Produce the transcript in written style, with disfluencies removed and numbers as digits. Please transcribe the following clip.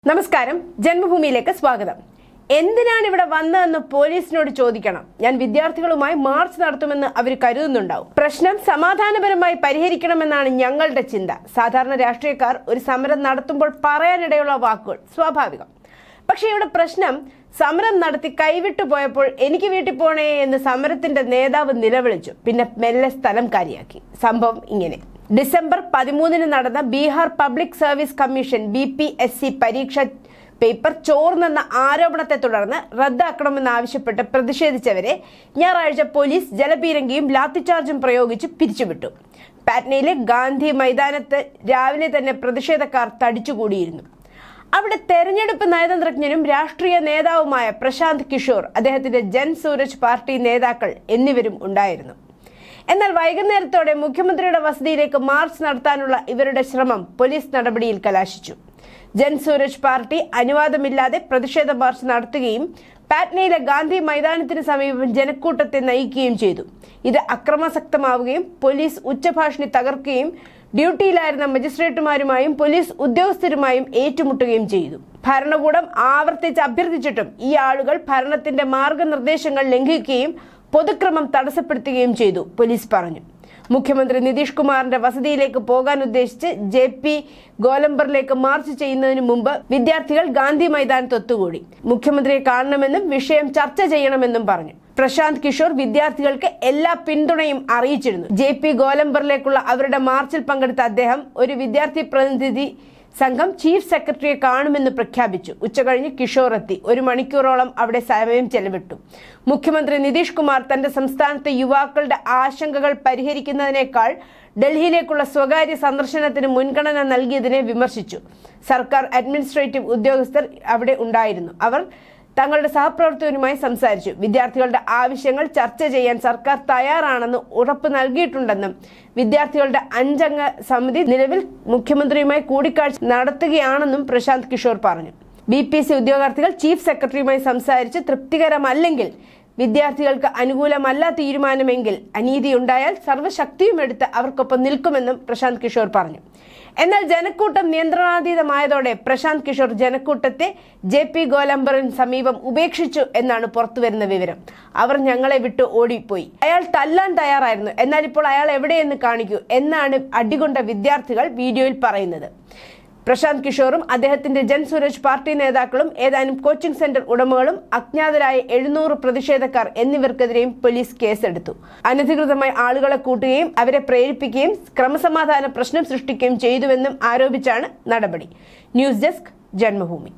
നമസ്കാരം, ജന്മഭൂമിയിലേക്ക് സ്വാഗതം. എന്തിനാണ് ഇവിടെ വന്നതെന്ന് പോലീസിനോട് ചോദിക്കണം. ഞാൻ വിദ്യാർത്ഥികളുമായി മാർച്ച് നടത്തുമെന്ന് അവർ കരുതുന്നുണ്ടാവും. പ്രശ്നം സമാധാനപരമായി പരിഹരിക്കണമെന്നാണ് ഞങ്ങളുടെ ചിന്ത. സാധാരണ രാഷ്ട്രീയക്കാർ ഒരു സമരം നടത്തുമ്പോൾ പറയാനിടയുള്ള വാക്കുകൾ സ്വാഭാവികം. പക്ഷെ ഇവിടെ പ്രശ്നം, സമരം നടത്തി കൈവിട്ടു പോയപ്പോൾ എനിക്ക് വീട്ടിൽ പോണേ എന്ന് സമരത്തിന്റെ നേതാവ് നിലവിളിച്ചു. പിന്നെ മെല്ലെ സ്ഥലം കാലിയാക്കി. സംഭവം ഇങ്ങനെ: ഡിസംബർ 13 നടന്ന Bihar public service commission BPSC പരീക്ഷ പേപ്പർ ചോർന്നെന്ന ആരോപണത്തെ തുടർന്ന് റദ്ദാക്കണമെന്നാവശ്യപ്പെട്ട് പ്രതിഷേധിച്ചവരെ ഞായറാഴ്ച പോലീസ് ജലപീരങ്കിയും ലാത്തിചാർജും പ്രയോഗിച്ച് പിരിച്ചുവിട്ടു. പാറ്റ്നയിലെ ഗാന്ധി മൈതാനത്ത് രാവിലെ തന്നെ പ്രതിഷേധക്കാർ തടിച്ചുകൂടിയിരുന്നു. അവിടെ തെരഞ്ഞെടുപ്പ് നയതന്ത്രജ്ഞനും രാഷ്ട്രീയ നേതാവുമായ പ്രശാന്ത് കിഷോർ, അദ്ദേഹത്തിന്റെ ജൻ സൂരജ് പാർട്ടി നേതാക്കൾ എന്നിവരും ഉണ്ടായിരുന്നു. എന്നാൽ വൈകുന്നേരത്തോടെ മുഖ്യമന്ത്രിയുടെ വസതിയിലേക്ക് മാർച്ച് നടത്താനുള്ള ഇവരുടെ ശ്രമം പോലീസ് നടപടിയിൽ കലാശിച്ചു. ജൻ സൂരജ് പാർട്ടി അനുവാദമില്ലാതെ പ്രതിഷേധ മാർച്ച് നടത്തുകയും പാറ്റ്നയിലെ ഗാന്ധി മൈതാനത്തിന് സമീപം ജനക്കൂട്ടത്തെ നയിക്കുകയും ചെയ്തു. ഇത് അക്രമാസക്തമാവുകയും പോലീസ് ഉച്ചഭാഷിണി തകർക്കുകയും ഡ്യൂട്ടിയിലായിരുന്ന മജിസ്ട്രേറ്റുമാരുമായും പോലീസ് ഉദ്യോഗസ്ഥരുമായും ഏറ്റുമുട്ടുകയും ചെയ്തു. ഭരണകൂടം ആവർത്തിച്ച് അഭ്യർത്ഥിച്ചിട്ടും ഈ ആളുകൾ ഭരണത്തിന്റെ മാർഗനിർദ്ദേശങ്ങൾ ലംഘിക്കുകയും പൊതുക്രമം തടസ്സപ്പെടുത്തുകയും ചെയ്തു, പോലീസ് പറഞ്ഞു. മുഖ്യമന്ത്രി നിതീഷ് കുമാറിന്റെ വസതിയിലേക്ക് പോകാൻ ഉദ്ദേശിച്ച് JP ഗോലംബറിലേക്ക് മാർച്ച് ചെയ്യുന്നതിന് മുമ്പ് വിദ്യാർത്ഥികൾ ഗാന്ധി മൈതാനത്ത് ഒത്തുകൂടി. മുഖ്യമന്ത്രിയെ കാണണമെന്നും വിഷയം ചർച്ച ചെയ്യണമെന്നും പറഞ്ഞു. പ്രശാന്ത് കിഷോർ വിദ്യാർത്ഥികൾക്ക് എല്ലാ പിന്തുണയും അറിയിച്ചിരുന്നു. JP ഗോലംബറിലേക്കുള്ള അവരുടെ മാർച്ചിൽ പങ്കെടുത്ത അദ്ദേഹം ഒരു വിദ്യാർത്ഥി പ്രതിനിധി സംഘം ചീഫ് സെക്രട്ടറിയെ കാണുമെന്ന് പ്രഖ്യാപിച്ചു. ഉച്ചകഴിഞ്ഞ് കിഷോർ എത്തി. 1 മണിക്കൂറോളം അവിടെ സമയം ചെലവിട്ടു. മുഖ്യമന്ത്രി നിതീഷ് കുമാർ തന്റെ സംസ്ഥാനത്തെ യുവാക്കളുടെ ആശങ്കകൾ പരിഹരിക്കുന്നതിനേക്കാൾ ഡൽഹിയിലേക്കുള്ള സ്വകാര്യ സന്ദർശനത്തിന് മുൻഗണന നൽകിയതിനെ വിമർശിച്ചു. സർക്കാർ അഡ്മിനിസ്ട്രേറ്റീവ് ഉദ്യോഗസ്ഥർ അവിടെ ഉണ്ടായിരുന്നു. അവർ തങ്ങളുടെ സഹപ്രവർത്തകരുമായി സംസാരിച്ചു. വിദ്യാർത്ഥികളുടെ ആവശ്യങ്ങൾ ചർച്ച ചെയ്യാൻ സർക്കാർ തയ്യാറാണെന്ന് ഉറപ്പ് നൽകിയിട്ടുണ്ടെന്നും വിദ്യാർത്ഥികളുടെ 5 അംഗ സമിതി നിലവിൽ മുഖ്യമന്ത്രിയുമായി കൂടിക്കാഴ്ച നടത്തുകയാണെന്നും പ്രശാന്ത് കിഷോർ പറഞ്ഞു. BPSC ഉദ്യോഗാർത്ഥികൾ ചീഫ് സെക്രട്ടറിയുമായി സംസാരിച്ച് തൃപ്തികരമല്ലെങ്കിൽ, വിദ്യാർത്ഥികൾക്ക് അനുകൂലമല്ല തീരുമാനമെങ്കിൽ, അനീതിയുണ്ടായാൽ സർവ്വശക്തിയും എടുത്ത് അവർക്കൊപ്പം നിൽക്കുമെന്നും പ്രശാന്ത് കിഷോർ പറഞ്ഞു. എന്നാൽ ജനക്കൂട്ടം നിയന്ത്രണാതീതമായതോടെ പ്രശാന്ത് കിഷോർ ജനക്കൂട്ടത്തെ JP ഗോലംബറിന് സമീപം ഉപേക്ഷിച്ചു എന്നാണ് പുറത്തുവരുന്ന വിവരം. അവർ ഞങ്ങളെ വിട്ട് ഓടിപ്പോയി. അയാൾ തല്ലാൻ തയ്യാറായിരുന്നു, എന്നാൽ ഇപ്പോൾ അയാൾ എവിടെയെന്ന് കാണിക്കൂ എന്നാണ് അടികൊണ്ട വിദ്യാർത്ഥികൾ വീഡിയോയിൽ പറയുന്നത്. പ്രശാന്ത് കിഷോറും അദ്ദേഹത്തിന്റെ ജൻ സൂരജ് പാർട്ടി നേതാക്കളും ഏതാനും കോച്ചിംഗ് സെന്റർ ഉടമകളും അജ്ഞാതരായ 700 പ്രതിഷേധക്കാർ എന്നിവർക്കെതിരെയും പോലീസ് കേസെടുത്തു. അനധികൃതമായി ആളുകളെ കൂട്ടുകയും അവരെ പ്രേരിപ്പിക്കുകയും ക്രമസമാധാന പ്രശ്നം സൃഷ്ടിക്കുകയും ചെയ്തുവെന്നും ആരോപിച്ചാണ് നടപടി. News desk, Janmabhumi.